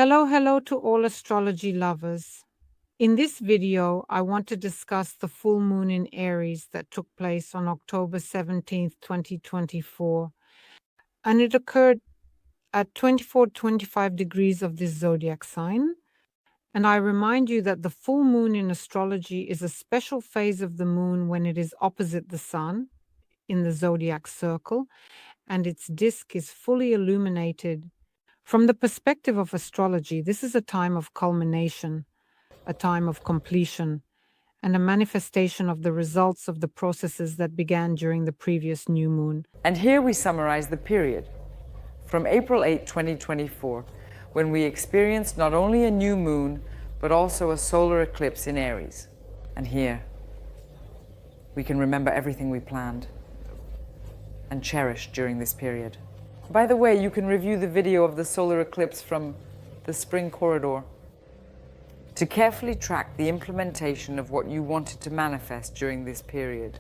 Hello to all astrology lovers. In this video, I want to discuss the full moon in Aries that took place on October 17th, 2024, and it occurred at 24-25 degrees of this zodiac sign. And I remind you that the full moon in astrology is a special phase of the moon when it is opposite the sun in the zodiac circle, and its disk is fully illuminated. From the perspective of astrology, this is a time of culmination, a time of completion, and a manifestation of the results of the processes that began during the previous new moon. And here we summarize the period from April 8, 2024, when we experienced not only a new moon, but also a solar eclipse in Aries. And here we can remember everything we planned and cherished during this period. By the way, you can review the video of the solar eclipse from the Spring Corridor to carefully track the implementation of what you wanted to manifest during this period.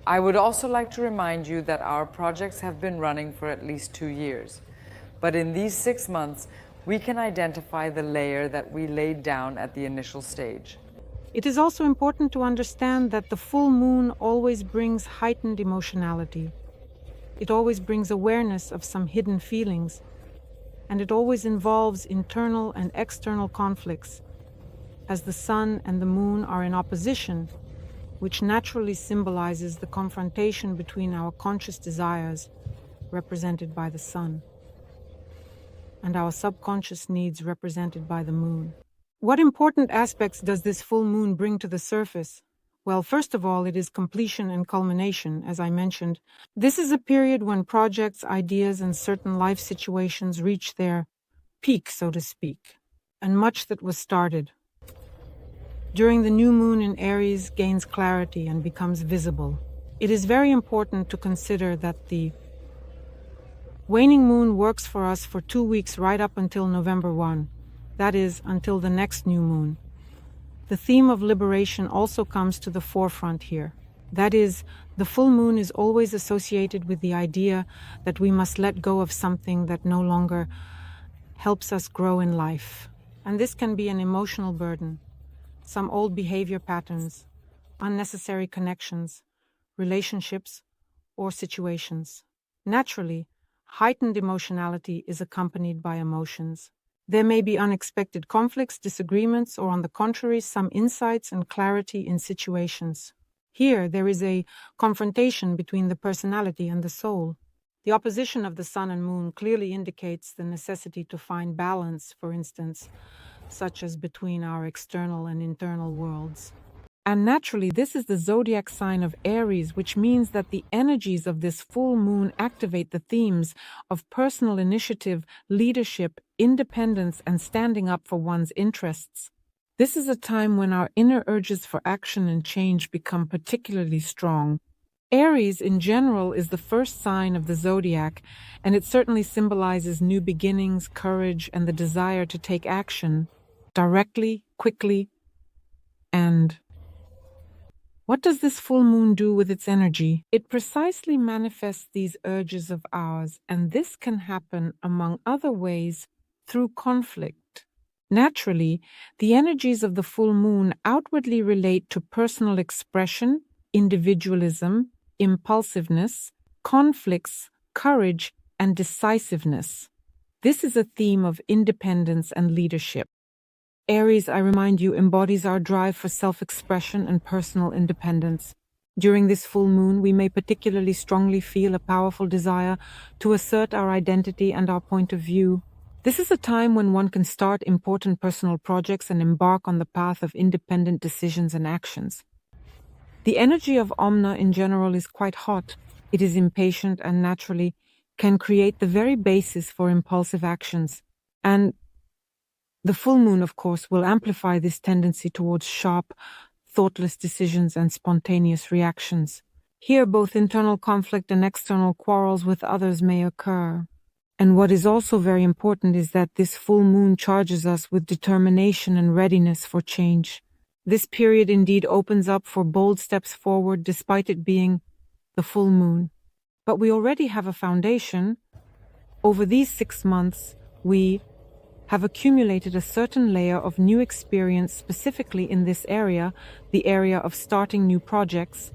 I would also like to remind you that our projects have been running for at least 2 years, but in these 6 months, we can identify the layer that we laid down at the initial stage. It is also important to understand that the full moon always brings heightened emotionality. It always brings awareness of some hidden feelings, and it always involves internal and external conflicts, as the sun and the moon are in opposition, which naturally symbolizes the confrontation between our conscious desires, represented by the sun, and our subconscious needs, represented by the moon. What important aspects does this full moon bring to the surface? Well, first of all, it is completion and culmination, as I mentioned. This is a period when projects, ideas, and certain life situations reach their peak, so to speak, and much that was started during the new moon in Aries gains clarity and becomes visible. It is very important to consider that the waning moon works for us for 2 weeks right up until November 1, that is, until the next new moon. The theme of liberation also comes to the forefront here. That is, the full moon is always associated with the idea that we must let go of something that no longer helps us grow in life. And this can be an emotional burden, some old behavior patterns, unnecessary connections, relationships, or situations. Naturally, heightened emotionality is accompanied by emotions. There may be unexpected conflicts, disagreements, or on the contrary, some insights and clarity in situations. Here, there is a confrontation between the personality and the soul. The opposition of the sun and moon clearly indicates the necessity to find balance, for instance, such as between our external and internal worlds. And naturally, this is the zodiac sign of Aries, which means that the energies of this full moon activate the themes of personal initiative, leadership, independence, and standing up for one's interests. This is a time when our inner urges for action and change become particularly strong. Aries, in general, is the first sign of the zodiac, and it certainly symbolizes new beginnings, courage, and the desire to take action directly, quickly, and what does this full moon do with its energy? It precisely manifests these urges of ours, and this can happen, among other ways, through conflict. Naturally, the energies of the full moon outwardly relate to personal expression, individualism, impulsiveness, conflicts, courage, and decisiveness. This is a theme of independence and leadership. Aries, I remind you, embodies our drive for self-expression and personal independence. During this full moon, we may particularly strongly feel a powerful desire to assert our identity and our point of view. This is a time when one can start important personal projects and embark on the path of independent decisions and actions. The energy of Omna in general is quite hot. It is impatient and naturally can create the very basis for impulsive actions. And the full moon, of course, will amplify this tendency towards sharp, thoughtless decisions and spontaneous reactions. Here, both internal conflict and external quarrels with others may occur. And what is also very important is that this full moon charges us with determination and readiness for change. This period indeed opens up for bold steps forward despite it being the full moon. But we already have a foundation. Over these 6 months, we have accumulated a certain layer of new experience specifically in this area, the area of starting new projects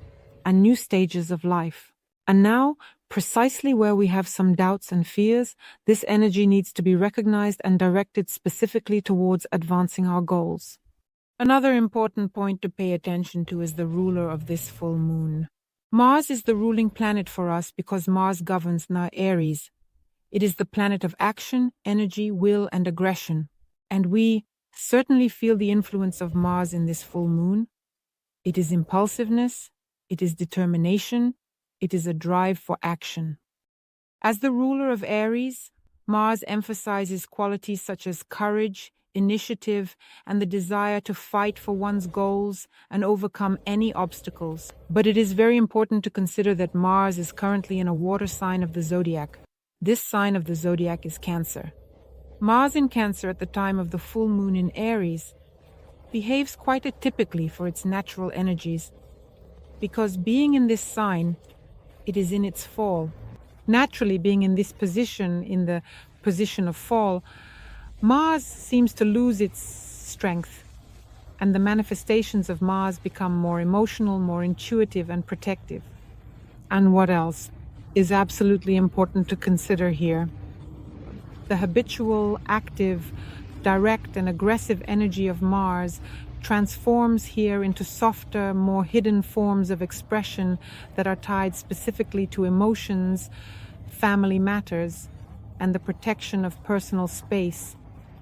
and new stages of life. And now, precisely where we have some doubts and fears, this energy needs to be recognized and directed specifically towards advancing our goals. Another important point to pay attention to is the ruler of this full moon. Mars is the ruling planet for us because Mars governs now Aries. It is the planet of action, energy, will, and aggression. And we certainly feel the influence of Mars in this full moon. It is impulsiveness, it is determination, it is a drive for action. As the ruler of Aries, Mars emphasizes qualities such as courage, initiative, and the desire to fight for one's goals and overcome any obstacles. But it is very important to consider that Mars is currently in a water sign of the zodiac. This sign of the zodiac is Cancer. Mars in Cancer at the time of the full moon in Aries behaves quite atypically for its natural energies, because being in this sign, it is in its fall. Naturally, being in this position, in the position of fall, Mars seems to lose its strength, and the manifestations of Mars become more emotional, more intuitive, and protective. And what else is absolutely important to consider here? The habitual, active, direct, and aggressive energy of Mars transforms here into softer, more hidden forms of expression that are tied specifically to emotions, family matters, and the protection of personal space.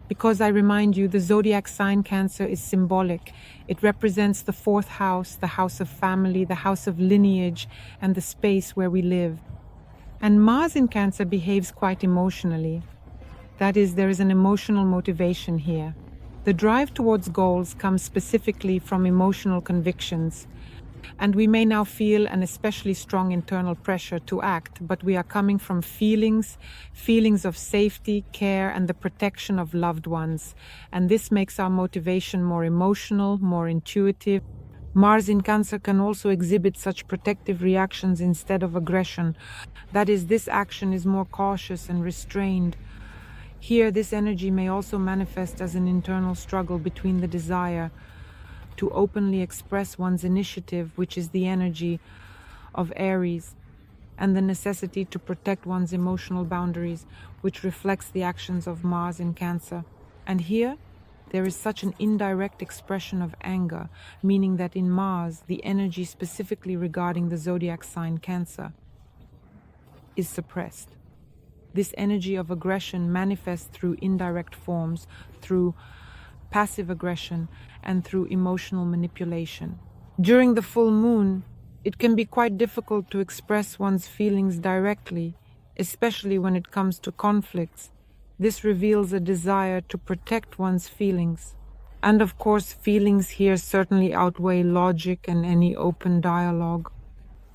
Because I remind you, the zodiac sign Cancer is symbolic. It represents the fourth house, the house of family, the house of lineage, and the space where we live. And Mars in Cancer behaves quite emotionally. That is, there is an emotional motivation here. The drive towards goals comes specifically from emotional convictions. And we may now feel an especially strong internal pressure to act, but we are coming from feelings of safety, care, and the protection of loved ones. And this makes our motivation more emotional, more intuitive. Mars in Cancer can also exhibit such protective reactions instead of aggression. That is, this action is more cautious and restrained. Here, this energy may also manifest as an internal struggle between the desire to openly express one's initiative, which is the energy of Aries, and the necessity to protect one's emotional boundaries, which reflects the actions of Mars in Cancer. And here, there is such an indirect expression of anger, meaning that in Mars, the energy specifically regarding the zodiac sign Cancer is suppressed. This energy of aggression manifests through indirect forms, through passive aggression, and through emotional manipulation. During the full moon, it can be quite difficult to express one's feelings directly, especially when it comes to conflicts. This reveals a desire to protect one's feelings. And of course, feelings here certainly outweigh logic and any open dialogue.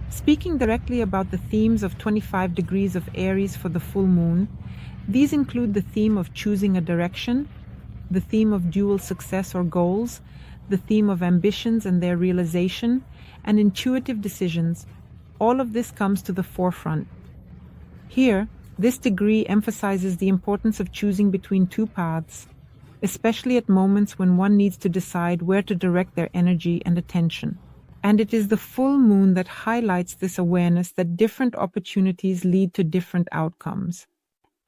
Speaking directly about the themes of 25 degrees of Aries for the full moon, these include the theme of choosing a direction, the theme of dual success or goals, the theme of ambitions and their realization, and intuitive decisions. All of this comes to the forefront. Here, this degree emphasizes the importance of choosing between two paths, especially at moments when one needs to decide where to direct their energy and attention. And it is the full moon that highlights this awareness that different opportunities lead to different outcomes.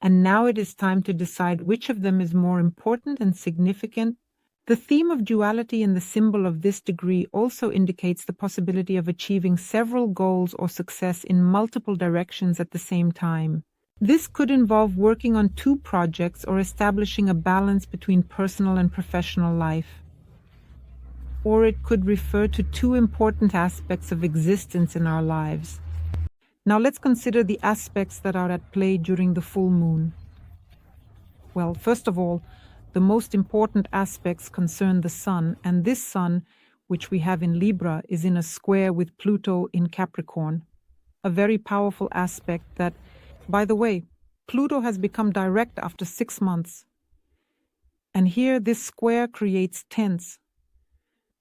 And now it is time to decide which of them is more important and significant. The theme of duality in the symbol of this degree also indicates the possibility of achieving several goals or success in multiple directions at the same time. This could involve working on two projects or establishing a balance between personal and professional life. Or it could refer to two important aspects of existence in our lives. Now let's consider the aspects that are at play during the full moon. Well, first of all, the most important aspects concern the Sun, and this Sun, which we have in Libra, is in a square with Pluto in Capricorn. A very powerful aspect that, by the way, Pluto has become direct after 6 months. And here this square creates tense,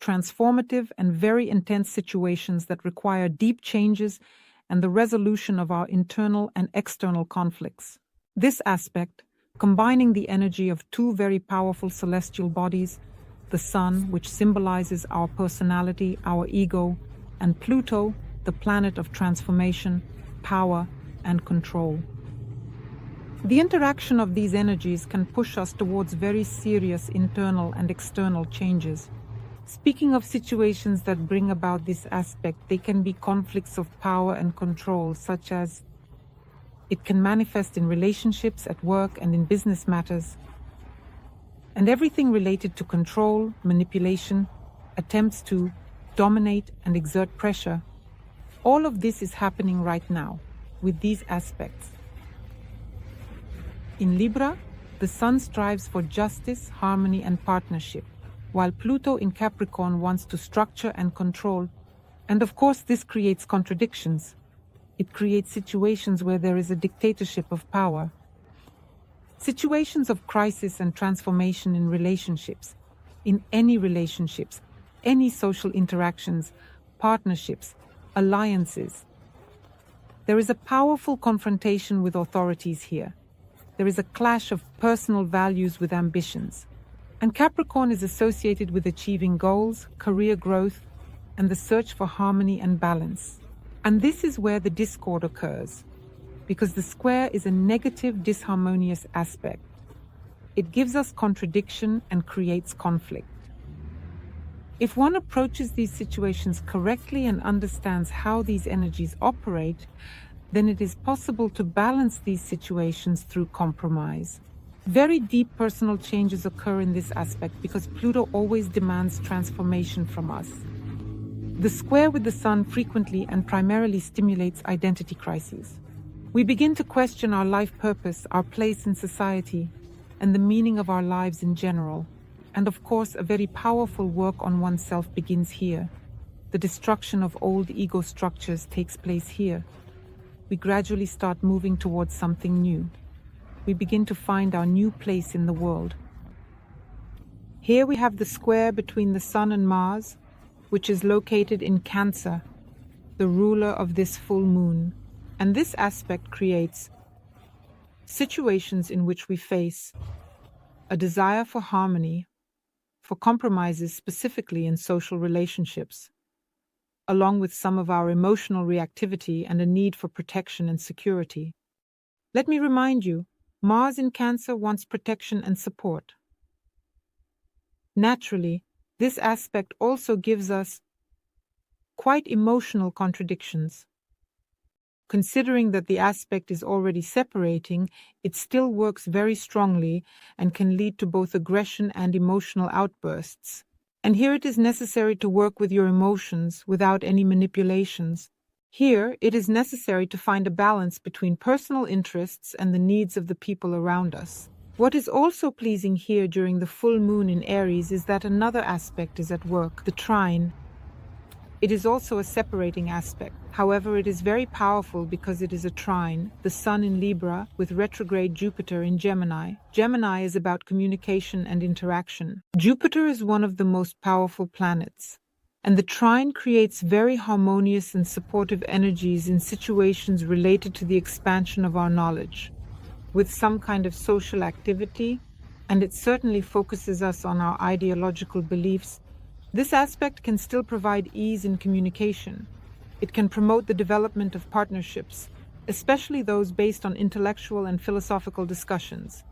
transformative, and very intense situations that require deep changes and the resolution of our internal and external conflicts. This aspect, combining the energy of two very powerful celestial bodies, the Sun, which symbolizes our personality, our ego, and Pluto, the planet of transformation, power, and control. The interaction of these energies can push us towards very serious internal and external changes. Speaking of situations that bring about this aspect, they can be conflicts of power and control, such as it can manifest in relationships, at work, and in business matters. And everything related to control, manipulation, attempts to dominate and exert pressure, all of this is happening right now with these aspects. In Libra, the Sun strives for justice, harmony, and partnership, while Pluto in Capricorn wants to structure and control. And of course, this creates contradictions. It creates situations where there is a dictatorship of power. Situations of crisis and transformation in relationships, in any social interactions, partnerships, alliances. There is a powerful confrontation with authorities here. There is a clash of personal values with ambitions. And Capricorn is associated with achieving goals, career growth, and the search for harmony and balance. And this is where the discord occurs, because the square is a negative, disharmonious aspect. It gives us contradiction and creates conflict. If one approaches these situations correctly and understands how these energies operate, then it is possible to balance these situations through compromise. Very deep personal changes occur in this aspect because Pluto always demands transformation from us. The square with the Sun frequently and primarily stimulates identity crises. We begin to question our life purpose, our place in society, and the meaning of our lives in general. And of course, a very powerful work on oneself begins here. The destruction of old ego structures takes place here. We gradually start moving towards something new. We begin to find our new place in the world. Here we have the square between the Sun and Mars, which is located in Cancer, the ruler of this full moon. And this aspect creates situations in which we face a desire for harmony, for compromises specifically in social relationships, along with some of our emotional reactivity and a need for protection and security. Let me remind you, Mars in Cancer wants protection and support. Naturally, this aspect also gives us quite emotional contradictions. Considering that the aspect is already separating, it still works very strongly and can lead to both aggression and emotional outbursts. And here it is necessary to work with your emotions without any manipulations. Here, it is necessary to find a balance between personal interests and the needs of the people around us. What is also pleasing here during the full moon in Aries is that another aspect is at work, the trine. It is also a separating aspect. However, it is very powerful because it is a trine, the Sun in Libra with retrograde Jupiter in Gemini. Gemini is about communication and interaction. Jupiter is one of the most powerful planets. And the trine creates very harmonious and supportive energies in situations related to the expansion of our knowledge, with some kind of social activity, and it certainly focuses us on our ideological beliefs. This aspect can still provide ease in communication. It can promote the development of partnerships, especially those based on intellectual and philosophical discussions.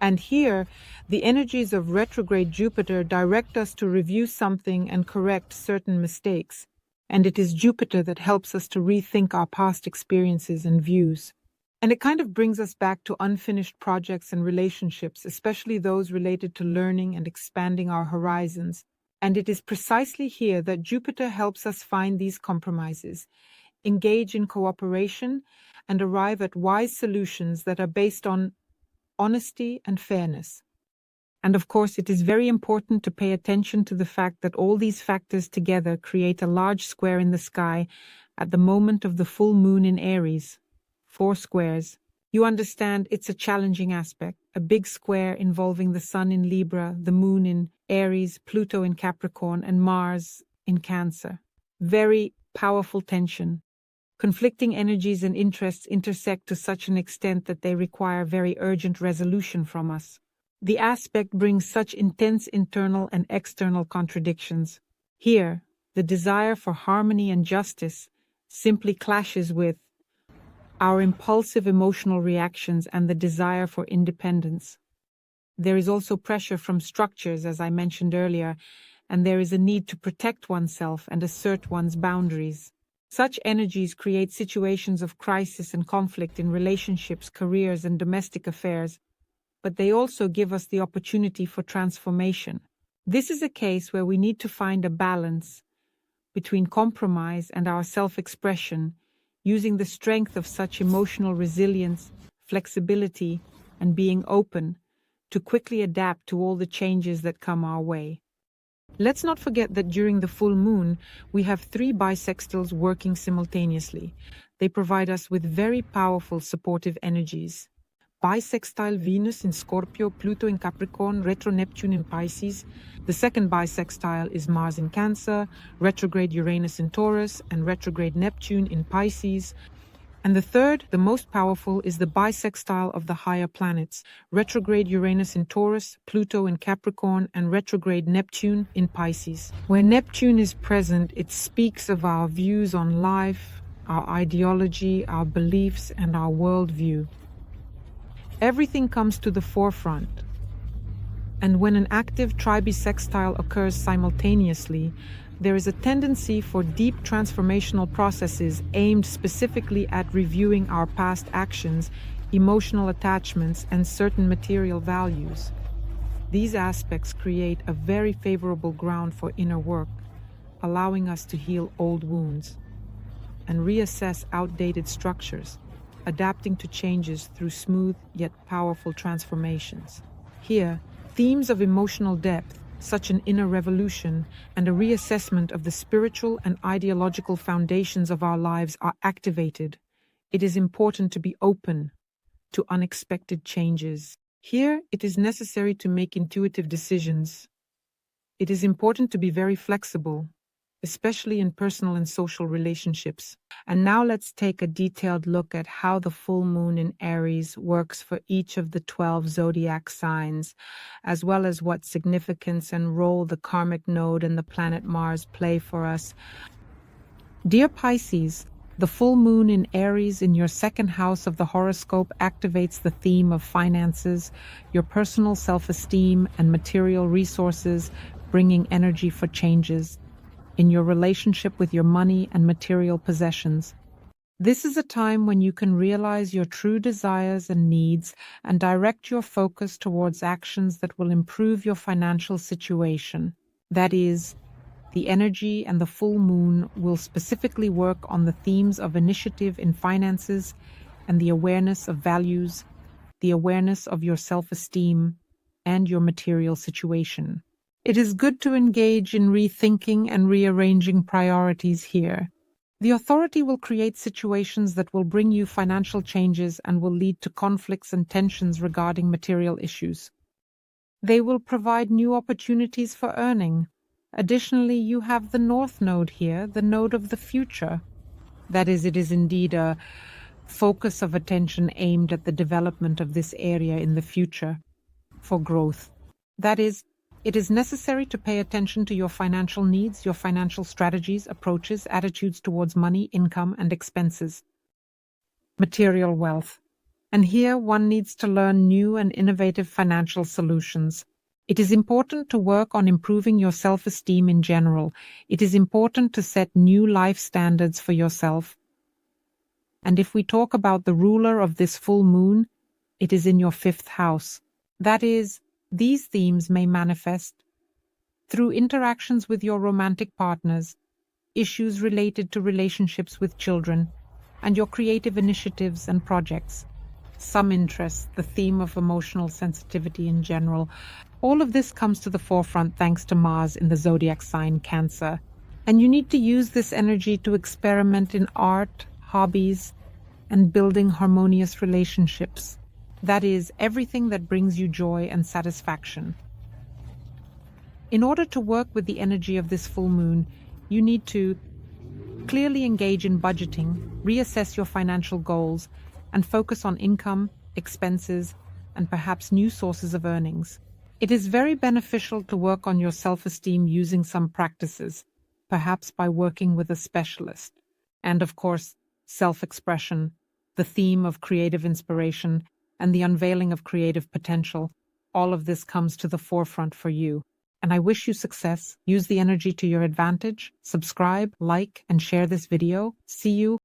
And here, the energies of retrograde Jupiter direct us to review something and correct certain mistakes. And it is Jupiter that helps us to rethink our past experiences and views. And it kind of brings us back to unfinished projects and relationships, especially those related to learning and expanding our horizons. And it is precisely here that Jupiter helps us find these compromises, engage in cooperation, and arrive at wise solutions that are based on honesty and fairness. And of course, it is very important to pay attention to the fact that all these factors together create a large square in the sky at the moment of the full moon in Aries. 4 squares. You understand it's a challenging aspect, a big square involving the Sun in Libra, the Moon in Aries, Pluto in Capricorn, and Mars in Cancer. Very powerful tension. Conflicting energies and interests intersect to such an extent that they require very urgent resolution from us. The aspect brings such intense internal and external contradictions. Here, the desire for harmony and justice simply clashes with our impulsive emotional reactions and the desire for independence. There is also pressure from structures, as I mentioned earlier, and there is a need to protect oneself and assert one's boundaries. Such energies create situations of crisis and conflict in relationships, careers, and domestic affairs, but they also give us the opportunity for transformation. This is a case where we need to find a balance between compromise and our self-expression, using the strength of such emotional resilience, flexibility, and being open to quickly adapt to all the changes that come our way. Let's not forget that during the full moon, we have 3 bisextiles working simultaneously. They provide us with very powerful supportive energies. Bisextile Venus in Scorpio, Pluto in Capricorn, retro Neptune in Pisces. The second bisextile is Mars in Cancer, retrograde Uranus in Taurus, and retrograde Neptune in Pisces. And the third, the most powerful, is the bisextile of the higher planets, retrograde Uranus in Taurus, Pluto in Capricorn, and retrograde Neptune in Pisces. Where Neptune is present, it speaks of our views on life, our ideology, our beliefs, and our worldview. Everything comes to the forefront. And when an active tribisextile occurs simultaneously, there is a tendency for deep transformational processes aimed specifically at reviewing our past actions, emotional attachments, and certain material values. These aspects create a very favorable ground for inner work, allowing us to heal old wounds and reassess outdated structures, adapting to changes through smooth yet powerful transformations. Here, themes of emotional depth, such an inner revolution and a reassessment of the spiritual and ideological foundations of our lives are activated. It is important to be open to unexpected changes. Here, it is necessary to make intuitive decisions. It is important to be very flexible, especially in personal and social relationships. And now let's take a detailed look at how the full moon in Aries works for each of the 12 zodiac signs, as well as what significance and role the karmic node and the planet Mars play for us. Dear Pisces, the full moon in Aries in your second house of the horoscope activates the theme of finances, your personal self-esteem, and material resources, bringing energy for changes in your relationship with your money and material possessions. This is a time when you can realize your true desires and needs and direct your focus towards actions that will improve your financial situation. That is, the energy and the full moon will specifically work on the themes of initiative in finances and the awareness of values, the awareness of your self-esteem, and your material situation. It is good to engage in rethinking and rearranging priorities here. The authority will create situations that will bring you financial changes and will lead to conflicts and tensions regarding material issues. They will provide new opportunities for earning. Additionally, you have the North Node here, the node of the future. That is, it is indeed a focus of attention aimed at the development of this area in the future for growth. That is, it is necessary to pay attention to your financial needs, your financial strategies, approaches, attitudes towards money, income, and expenses. Material wealth. And here one needs to learn new and innovative financial solutions. It is important to work on improving your self-esteem in general. It is important to set new life standards for yourself. And if we talk about the ruler of this full moon, it is in your 5th house. That is, these themes may manifest through interactions with your romantic partners, issues related to relationships with children, and your creative initiatives and projects. Some interests, the theme of emotional sensitivity in general. All of this comes to the forefront thanks to Mars in the zodiac sign Cancer. And you need to use this energy to experiment in art, hobbies, and building harmonious relationships. That is, everything that brings you joy and satisfaction. In order to work with the energy of this full moon, you need to clearly engage in budgeting, reassess your financial goals, and focus on income, expenses, and perhaps new sources of earnings. It is very beneficial to work on your self-esteem using some practices, perhaps by working with a specialist. And of course, self-expression, the theme of creative inspiration, and the unveiling of creative potential, all of this comes to the forefront for you. And I wish you success. Use the energy to your advantage. Subscribe, like, and share this video. See you